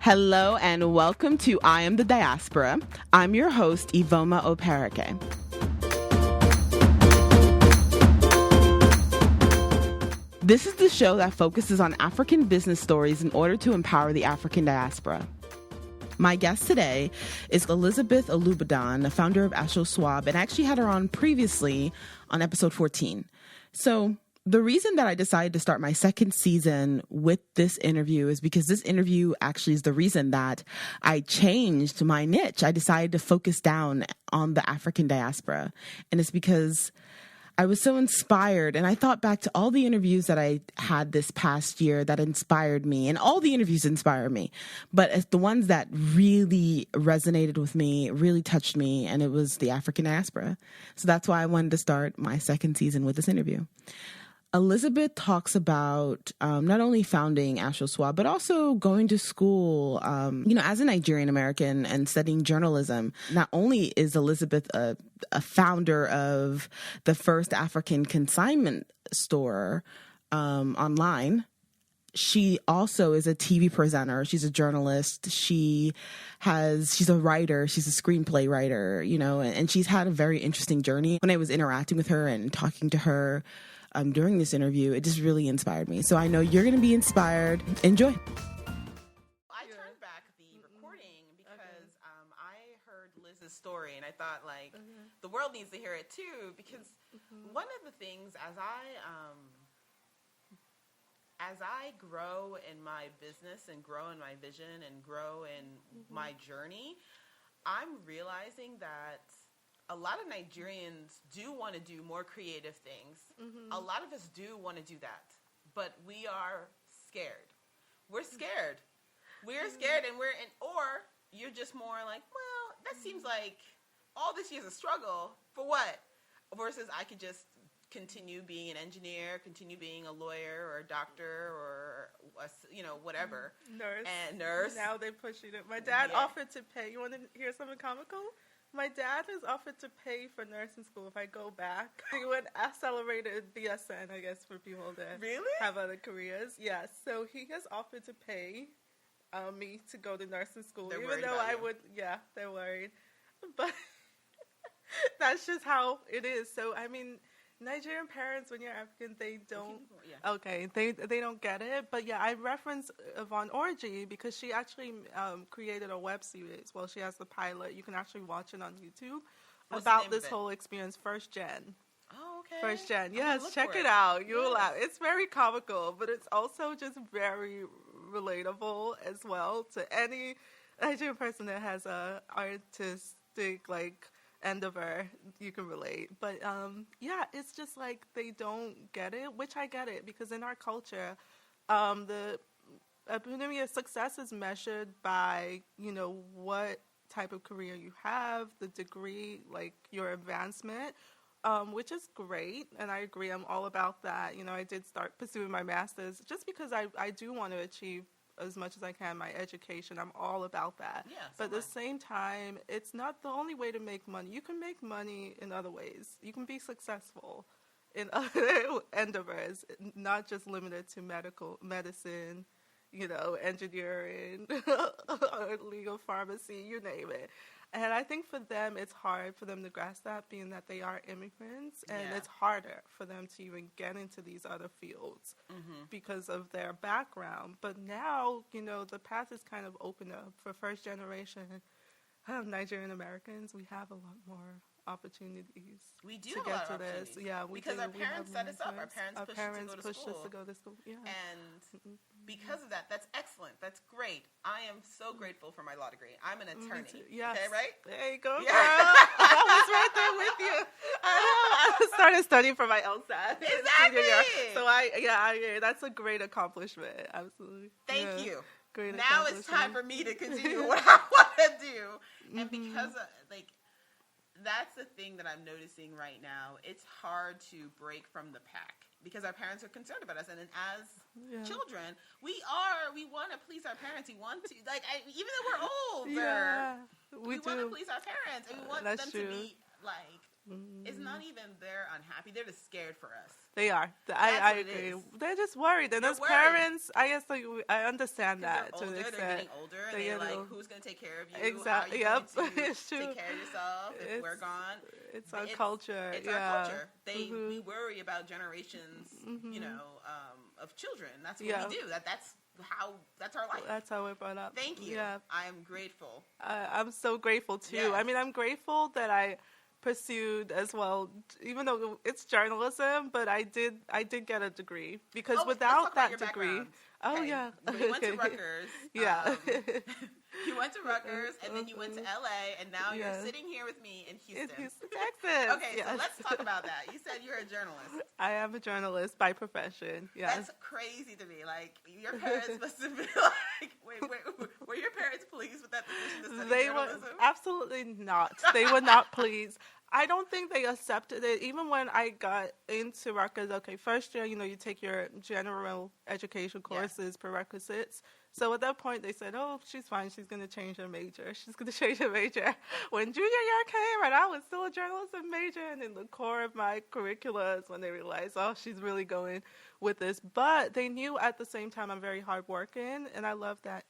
Hello and welcome to I Am The Diaspora. I'm your host, Iveoma Opereke. This is the show that focuses on African business stories in order to empower the African diaspora. My guest today is Elizabeth Olubadan, the founder of Aso-Swap, and I actually had her on previously on episode 14. So the reason that I decided to start my second season with this interview is because this interview actually is the reason that I changed my niche. I decided to focus down on the African diaspora. And it's because I was so inspired, and I thought back to all the interviews that I had this past year that inspired me, and all the interviews inspire me, but it's the ones that really resonated with me, really touched me, and it was the African diaspora. So that's why I wanted to start my second season with this interview. Elizabeth talks about not only founding Aso-Swap, but also going to school, as a Nigerian-American and studying journalism. Not only is Elizabeth a founder of the first African consignment store online, she also is a TV presenter. She's a journalist. She's a writer. She's a screenplay writer, and she's had a very interesting journey. When I was interacting with her and talking to her during this interview, it just really inspired me. So I know you're going to be inspired. Enjoy. I turned back the recording because I heard Liz's story, and I thought, the world needs to hear it too, because one of the things as I grow in my business and grow in my vision and grow in my journey, I'm realizing that a lot of Nigerians do want to do more creative things. A lot of us do want to do that, but we are scared. We're scared. We're scared, and or you're just more like, well, that seems like all this year's a struggle for what? Versus I could just continue being an engineer, continue being a lawyer or a doctor or whatever. Nurse. Now they push you to. My dad offered to pay. You want to hear something comical? My dad has offered to pay for nursing school if I go back. He went accelerated BSN, I guess, for people that have other careers. Yes, so he has offered to pay me to go to nursing school, even though I would. Yeah, they're worried, but that's just how it is. So I mean, Nigerian parents, when you're African, they don't. Okay, they don't get it. But yeah, I reference Yvonne Orji because she actually created a web series. Well, she has the pilot. You can actually watch it on YouTube about this whole experience. First Gen. Oh, okay. First Gen. Yes, check it out. You'll laugh. It's very comical, but it's also just very relatable as well to any Nigerian person that has a artistic endeavor. You can relate, but it's just like they don't get it, which I get it, because in our culture the epitome of success is measured by what type of career you have, the degree, your advancement, which is great, and I agree. I'm all about that. I did start pursuing my master's just because I do want to achieve as much as I can my education. I'm all about that. Yeah, but at the same time, it's not the only way to make money. You can make money in other ways. You can be successful in other endeavors, not just limited to medicine, engineering, or legal pharmacy, you name it. And I think for them, it's hard for them to grasp that, being that they are immigrants, and it's harder for them to even get into these other fields because of their background. But now, the path is kind of opened up for first generation Nigerian-Americans. We have a lot more opportunities. We do to have get a lot to of opportunities. this. Yeah, because our parents set us up. Our parents pushed us to go to school. Yeah. And because of that, that's excellent. That's great. I am so grateful for my law degree. I'm an attorney. Yes. Okay, right? There you go, girl. I was right there with you. I started studying for my LSAT. Exactly. So that's a great accomplishment. Absolutely. Thank you. Great now it's time for me to continue what I want to do. And because that's the thing that I'm noticing right now. It's hard to break from the pack because our parents are concerned about us, and then as children, we want to please our parents. We want to even though we're older, we want to please our parents, and we want them to be It's not even they're unhappy. They're just scared for us. They are. I agree. They're just worried. And as parents, I guess I understand that. They're getting older, and they're like, who's going to take care of you? Exactly. How are you going to take care of yourself if we're gone? It's our culture. It's our culture. We worry about generations, of children. That's what we do. That's our life. That's how we're brought up. Thank you. Yeah. I am grateful. I'm so grateful too. Yes. I mean, I'm grateful that I pursued as well, even though it's journalism, but I did get a degree, because without that degree, you went to Rutgers. Yeah. You went to Rutgers, and then you went to LA, and now you're sitting here with me in Houston. Texas. Okay, so let's talk about that. You said you're a journalist. I am a journalist by profession. Yes. That's crazy to me. Like, your parents must have been like, wait, were your parents pleased with that decision to study journalism? Were absolutely not. They were not pleased. I don't think they accepted it. Even when I got into Rutgers, first year, you take your general education courses, prerequisites. So at that point, they said, oh, she's fine. She's going to change her major. When junior year came, and I was still a journalism major, and in the core of my curricula is when they realized, oh, she's really going with this. But they knew at the same time I'm very hardworking, and I love that,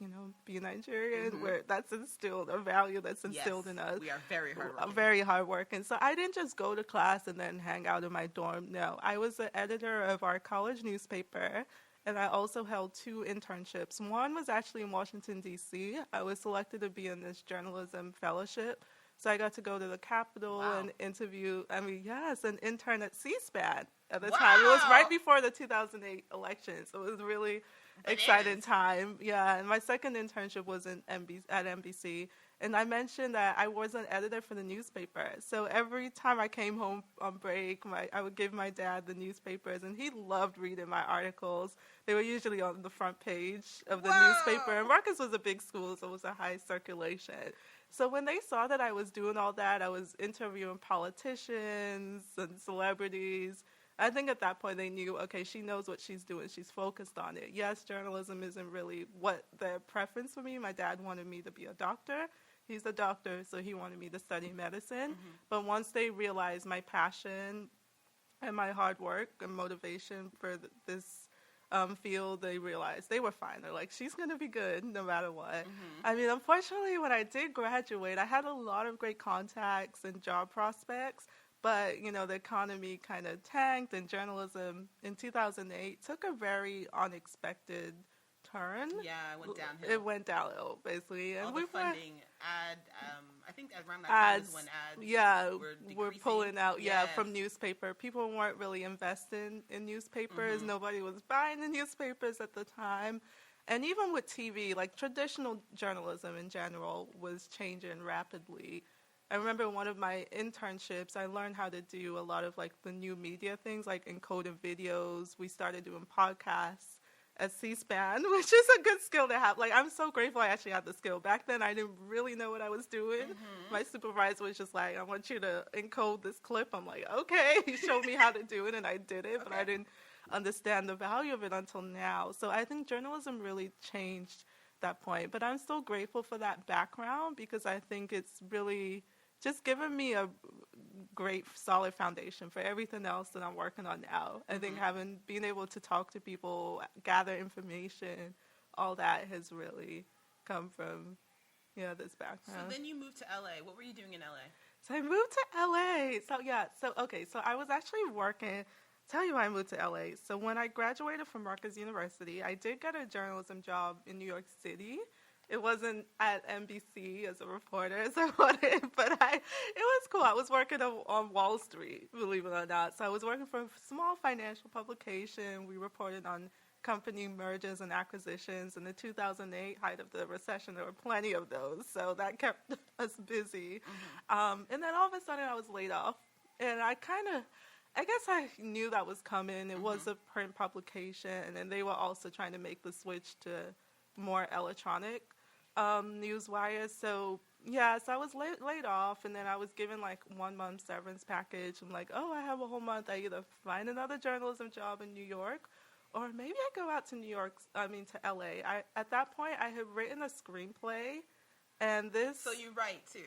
being Nigerian, where that's instilled, a value that's instilled in us. We are very hardworking. I'm very hardworking. So I didn't just go to class and then hang out in my dorm. No, I was the editor of our college newspaper, and I also held 2 internships. One was actually in Washington, D.C. I was selected to be in this journalism fellowship. So I got to go to the Capitol and interview, an intern at C-SPAN at the time. It was right before the 2008 election, so it was really exciting time. Yeah, and my second internship was at NBC. And I mentioned that I was an editor for the newspaper. So every time I came home on break, I would give my dad the newspapers, and he loved reading my articles. They were usually on the front page of the newspaper. And Rutgers was a big school, so it was a high circulation. So when they saw that I was doing all that, I was interviewing politicians and celebrities. I think at that point they knew, okay, she knows what she's doing. She's focused on it. Yes, journalism isn't really what their preference for me. My dad wanted me to be a doctor. He's a doctor, so he wanted me to study medicine. But once they realized my passion and my hard work and motivation for this field, they realized they were fine. They're like, she's going to be good no matter what. I mean, unfortunately, when I did graduate, I had a lot of great contacts and job prospects. But, the economy kind of tanked, and journalism in 2008 took a very unexpected turn. Yeah, it went downhill. It went downhill, basically. And all the funding, I think around that time is when ads were pulling out, from newspaper. People weren't really investing in newspapers. Nobody was buying the newspapers at the time. And even with TV, like traditional journalism in general was changing rapidly. I remember one of my internships, I learned how to do a lot of like the new media things, like encoding videos. We started doing podcasts at C-SPAN, which is a good skill to have. Like, I'm so grateful I actually had the skill. Back then, I didn't really know what I was doing. My supervisor was just like, I want you to encode this clip. I'm like, okay. He showed me how to do it, and I did it, but I didn't understand the value of it until now. So I think journalism really changed that point. But I'm still grateful for that background, because I think it's really just given me a great, solid foundation for everything else that I'm working on now. I think being able to talk to people, gather information, all that has really come from, this background. So then you moved to LA. What were you doing in LA? So I moved to LA. So I was actually working. Tell you why I moved to LA. So when I graduated from Rutgers University, I did get a journalism job in New York City. It wasn't at NBC as a reporter as I wanted, but it was cool. I was working on Wall Street, believe it or not. So I was working for a small financial publication. We reported on company mergers and acquisitions. In the 2008 height of the recession, there were plenty of those. So that kept us busy. And then all of a sudden I was laid off. And I guess I knew that was coming. It was a print publication, and they were also trying to make the switch to more electronic newswire. So I was laid off, and then I was given like 1 month severance package. I'm like, oh, I have a whole month. I either find another journalism job in New York, or maybe I go out to to LA. At that point, I had written a screenplay, and this. So you write too?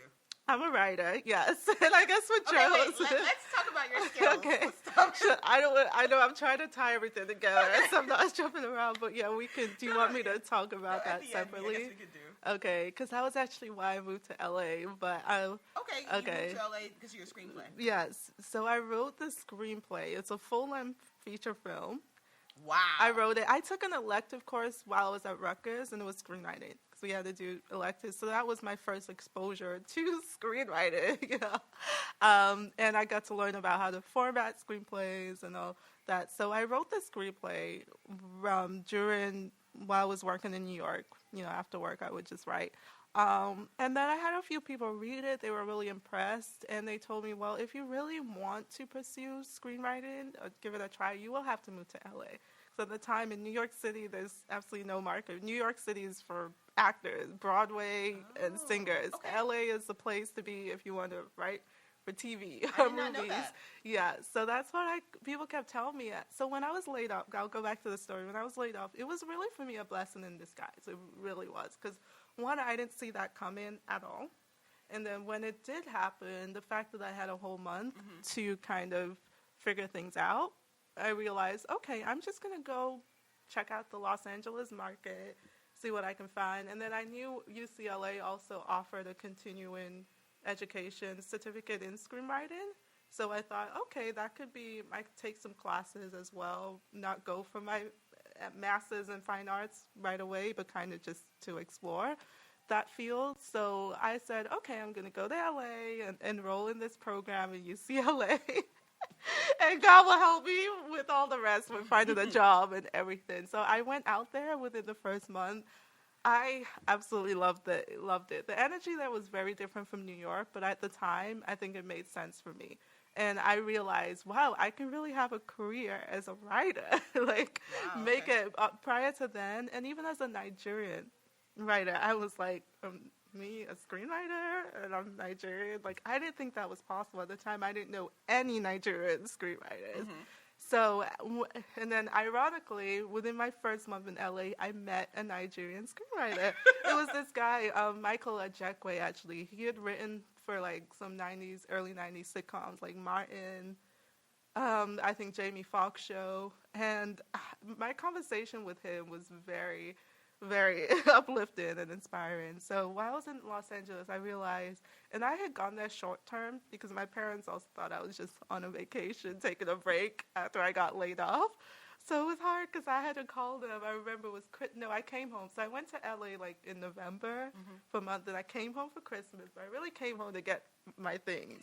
I'm a writer, yes. And I guess with journalism... Okay, let's talk about your skills. Okay. I know I'm trying to tie everything together, so I'm not jumping around, but yeah, we could... Do you want me to talk about that separately? I guess we could do. Okay, because that was actually why I moved to LA, but I... Okay, you moved to LA because of your screenplay. Yes, so I wrote the screenplay. It's a full-length feature film. Wow. I wrote it. I took an elective course while I was at Rutgers, and it was screenwriting. So we had to do electives. So that was my first exposure to screenwriting, you know. And I got to learn about how to format screenplays and all that. So I wrote the screenplay while I was working in New York. You know, after work, I would just write. And then I had a few people read it. They were really impressed, and they told me, well, if you really want to pursue screenwriting or give it a try, you will have to move to LA. So at the time in New York City, there's absolutely no market. New York City is for actors, Broadway, and singers. Okay. LA is the place to be if you want to write for TV I or did not movies. know that. Yeah, so that's what people kept telling me. So when I was laid off, I'll go back to the story. When I was laid off, it was really for me a blessing in disguise. It really was, because one, I didn't see that coming at all. And then when it did happen, the fact that I had a whole month to kind of figure things out, I realized, okay, I'm just going to go check out the Los Angeles market, see what I can find. And then I knew UCLA also offered a continuing education certificate in screenwriting. So I thought, okay, that could be, I could take some classes as well, not go for my master's in fine arts right away, but kind of just to explore that field. So I said, okay, I'm going to go to LA and enroll in this program in UCLA. And God will help me with all the rest, with finding a job and everything. So I went out there within the first month. I absolutely loved it. The energy there was very different from New York, but at the time, I think it made sense for me. And I realized, wow, I can really have a career as a writer. Make it prior to then, and even as a Nigerian writer, I was like, me, a screenwriter, and I'm Nigerian. Like, I didn't think that was possible at the time. I didn't know any Nigerian screenwriters. So, and then ironically, within my first month in LA, I met a Nigerian screenwriter. It was this guy, Michael Ajekwe, actually. He had written for like some early 90s sitcoms like Martin, I think Jamie Foxx show. And my conversation with him was very, very uplifting and inspiring. So while I was in Los Angeles, I realized, and I had gone there short term because my parents also thought I was just on a vacation, taking a break after I got laid off. So it was hard because I had to call them. I remember I came home. So I went to LA like in November for a month, and I came home for Christmas. But I really came home to get my things.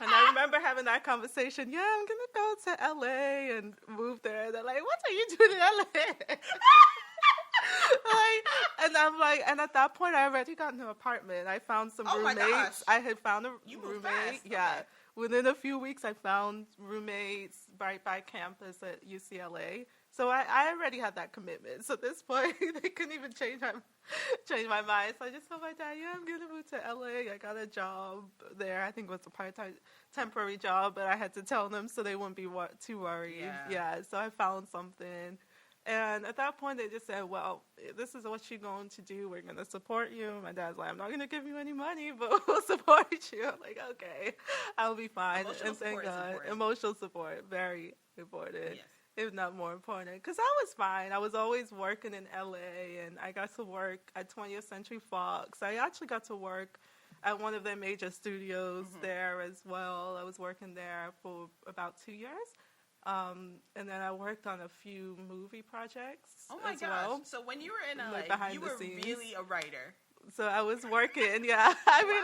And I remember having that conversation. Yeah, I'm going to go to LA and move there. They're like, what are you doing in LA? And I'm like, and at that point, I already got an apartment. I found some roommates. I had found a roommate. Fast. Yeah. Okay. Within a few weeks, I found roommates right by campus at UCLA. So I already had that commitment. So at this point, they couldn't even change my mind. So I just told my dad, yeah, I'm going to move to LA. I got a job there. I think it was a part-time temporary job, but I had to tell them so they wouldn't be too worried. Yeah. So I found something. And at that point, they just said, well, this is what you're going to do. We're going to support you. My dad's like, I'm not going to give you any money, but we'll support you. I'm like, okay, I'll be fine. Emotional support is important. Emotional support, very important. Yes. If not more important. Because I was fine. I was always working in LA, and I got to work at 20th Century Fox. I actually got to work at one of their major studios there as well. I was working there for about 2 years. And then I worked on a few movie projects. Oh my gosh! Well. So when you were in LA, you were really a writer. So I was working. Yeah, I mean,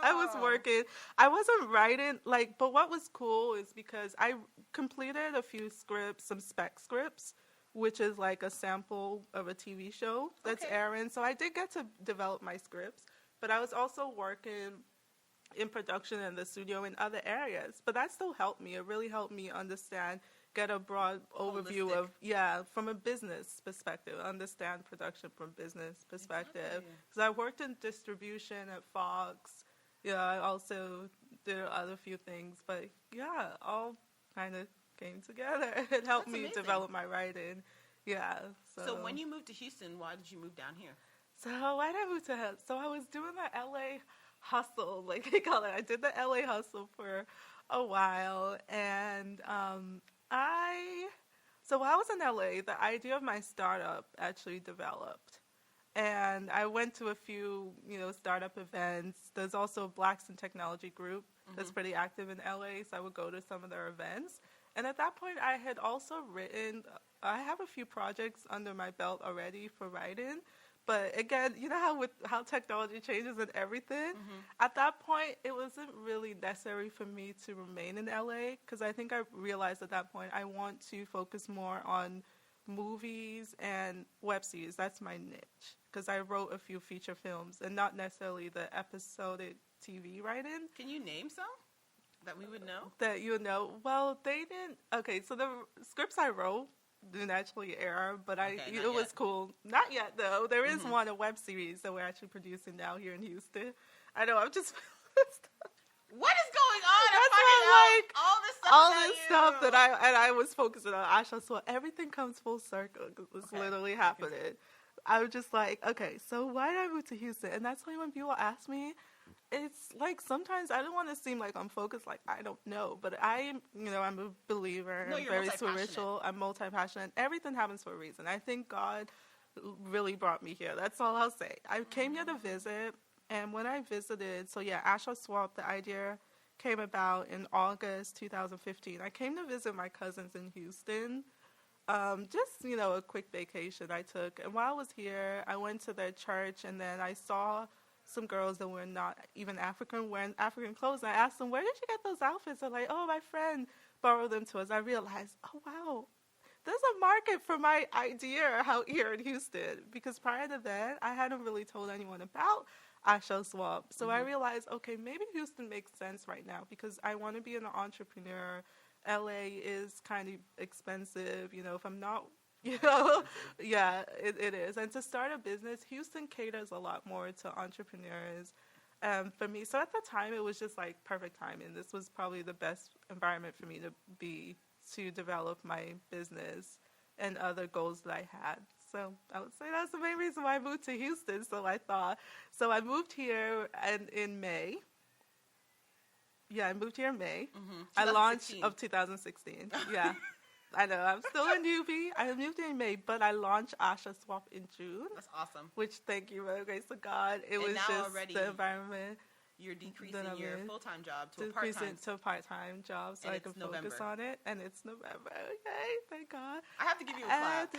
I was working. I wasn't writing but what was cool is because I completed a few scripts, some spec scripts, which is like a sample of a TV show that's airing. So I did get to develop my scripts, but I was also working in production in the studio in other areas, but that still helped me. It really helped me understand, get a broad overview of, from a business perspective, understand production from business perspective. Because I worked in distribution at Fox. Yeah, I also did other few things, but all kind of came together. It helped me develop my writing. Yeah. So when you moved to Houston, why did you move down here? So why did I move to? So I was doing the LA hustle, like they call it. I did the LA hustle for a while, and so while I was in LA, the idea of my startup actually developed. And I went to a few, startup events. There's also a Blacks in Technology group that's pretty active in LA, so I would go to some of their events. And at that point, I had also I have a few projects under my belt already for writing. But again, you know how technology changes and everything? At that point, it wasn't really necessary for me to remain in LA, because I think I realized at that point I want to focus more on movies and web series. That's my niche, because I wrote a few feature films and not necessarily the episodic TV writing. Can you name some that we would know? That you would know? Well, they didn't. Okay, so the scripts I wrote didn't actually air, but it was cool. Not yet, though. There is one, a web series that we're actually producing now here in Houston. I know, I'm just... What is going on? That's all this stuff that I was focusing on. Aso-Swap, everything comes full circle. It's literally happening. I was just like, okay, so why did I move to Houston? And that's why when people ask me, it's like sometimes I don't want to seem like I'm focused, like I don't know, but I'm a believer. No, I'm very spiritual. I'm multi-passionate. Everything happens for a reason. I think God really brought me here. That's all I'll say. I came here to visit, and when I visited, Aso-Swap, the idea came about in August 2015. I came to visit my cousins in Houston. Just, a quick vacation I took. And while I was here, I went to their church, and then I saw some girls that were not even African wearing African clothes. And I asked them, where did you get those outfits? They're like, oh, my friend borrowed them to us. I realized, oh, wow, there's a market for my idea out here in Houston. Because prior to that, I hadn't really told anyone about Aso-Swap. So I realized, okay, maybe Houston makes sense right now because I want to be an entrepreneur. LA is kind of expensive, if I'm not, it is. And to start a business, Houston caters a lot more to entrepreneurs for me. So at the time, it was just like perfect timing. This was probably the best environment for me to be to develop my business and other goals that I had. So I would say that's the main reason why I moved to Houston. So I moved here in May. Yeah, I moved here in May. I launched of 2016. Yeah. I know, I'm still a newbie. I moved in May, but I launched Aso-Swap in June. That's awesome. Which, thank you, by the grace of God. It was just already the environment. You're decreasing your full-time job to a part-time job so I can focus on it. And it's November. Okay, thank God. I have to give you a clap.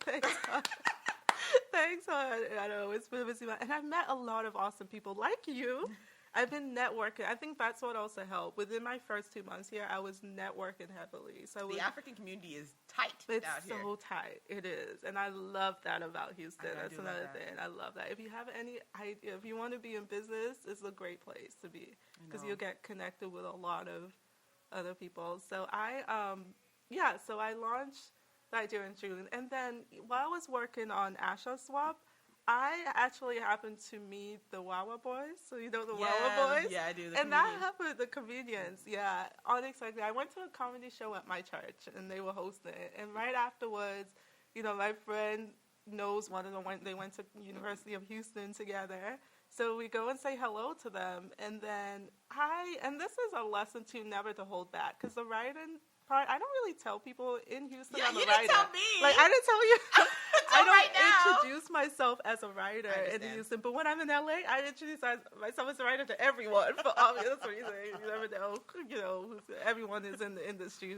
Thanks, God. Thanks, God. I know, it's been a busy month. And I've met a lot of awesome people like you. I've been networking. I think that's what also helped. Within my first 2 months here, I was networking heavily. So the African community is tight out here. It's so tight. It is. And I love that about Houston. That's another thing. I love that. If you have any idea, if you want to be in business, it's a great place to be because you'll get connected with a lot of other people. So I launched the idea in June. And then while I was working on Aso-Swap, I actually happened to meet the Wawa Boys. So you know the Wawa Boys? Yeah, I do. And that happened, the comedians. Yeah, unexpectedly. I went to a comedy show at my church, and they were hosting it. And right afterwards, my friend knows one of them. They went to University of Houston together. So we go and say hello to them. And then and this is a lesson too, never to hold back. Because the writing part, I don't really tell people in Houston I'm a writer. You didn't tell me. Like, I didn't tell you. I don't introduce myself as a writer in Houston, but when I'm in LA, I introduce myself as a writer to everyone for obvious reasons. You never know, everyone is in the industry.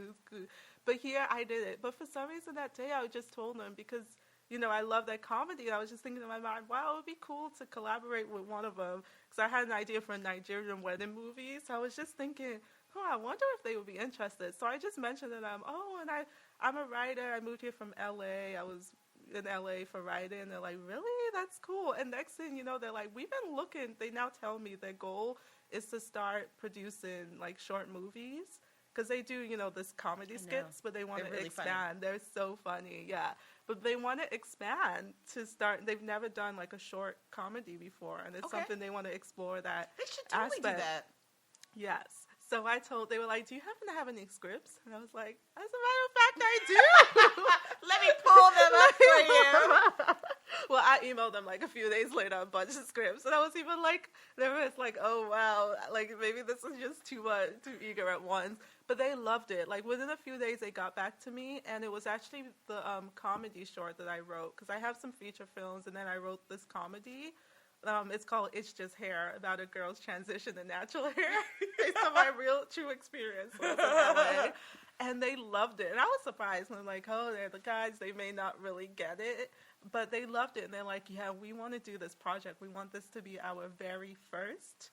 But here, I did it. But for some reason that day, I just told them because, I love that comedy. I was just thinking in my mind, wow, it would be cool to collaborate with one of them because I had an idea for a Nigerian wedding movie. So I was just thinking, I wonder if they would be interested. So I just mentioned to them, and I'm a writer. I moved here from LA. I was in LA for writing. They're like, really? That's cool. And next thing you know, they're like, we've been looking. They now tell me their goal is to start producing like short movies because they do, this comedy skits, but they want to expand. Funny. They're so funny. Yeah. But they want to expand to start. They've never done like a short comedy before. And it's something they want to explore that They should totally do that. Yes. So they were like, do you happen to have any scripts? And I was like, as a matter of fact, I do. Let me pull them up for you. Well, I emailed emailed them like a few days later a bunch of scripts, and I was even like nervous, like, oh wow, like maybe this is just too eager at once. But they loved it. Like within a few days, they got back to me, and it was actually the comedy short that I wrote, because I have some feature films, and then I wrote this comedy. It's called It's Just Hair, about a girl's transition to natural hair based on my real true experience in LA. And they loved it. And I was surprised when I'm like, oh, they're the guys, they may not really get it, but they loved it. And they're like, yeah, we want to do this project. We want this to be our very first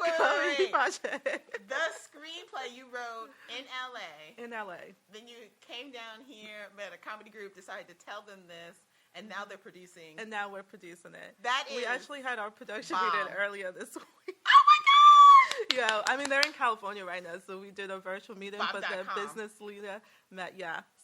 wait. project. The screenplay you wrote in LA. In LA. Then you came down here, met a comedy group, decided to tell them this. And now they're producing. And now we're producing it. We actually had our production bomb. meeting earlier this week. Oh my gosh! Yeah, I mean, they're in California right now, so we did a virtual meeting, but the business leader met,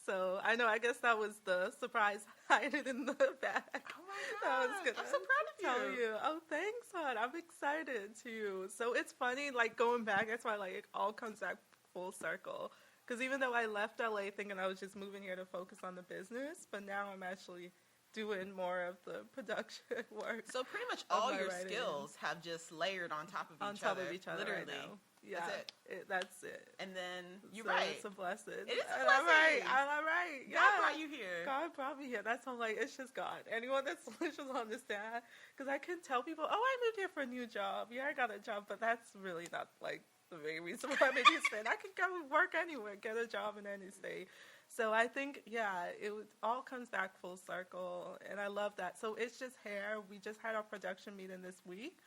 So I know, I guess that was the surprise hiding in the bag. Oh my gosh, I'm so proud of you. Oh, thanks, hon. I'm excited too. So it's funny, like going back, that's why like it all comes back full circle. Because even though I left LA thinking I was just moving here to focus on the business, but now I'm actually doing more of the production work. So pretty much all your skills have just layered on top of each other. Literally. Right now. Yeah, that's it. And then you're so right. It's a blessing. It is a blessing. I'm right. Yeah. God brought you here. God brought me here. That's why I'm like, it's just God. Anyone that's delicious will understand. Because I can tell people, oh, I moved here for a new job. Yeah, I got a job, but that's really not like the main reason why I'm in this state. I can go work anywhere, get a job in any state. So I think, it all comes back full circle, and I love that. So It's Just Hair. We just had our production meeting this week.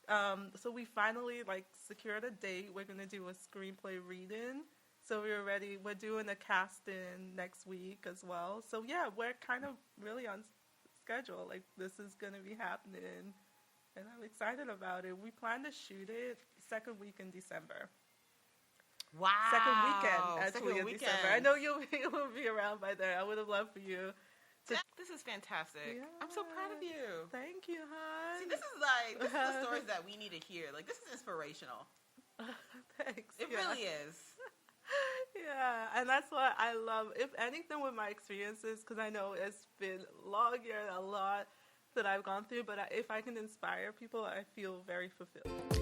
So we finally secured a date. We're going to do a screenplay reading. So we're ready. We're doing a casting next week as well. So we're kind of really on schedule. Like this is going to be happening, and I'm excited about it. We plan to shoot it second week in December. Wow. Second weekend, in December. I know you'll be around by then. I would have loved for you to... This is fantastic. Yeah. I'm so proud of you. Thank you, hon. See, this is the stories that we need to hear. Like, this is inspirational. Thanks. It really is. Yeah, and that's what I love. If anything with my experiences, because I know it's been long year and a lot that I've gone through, but if I can inspire people, I feel very fulfilled.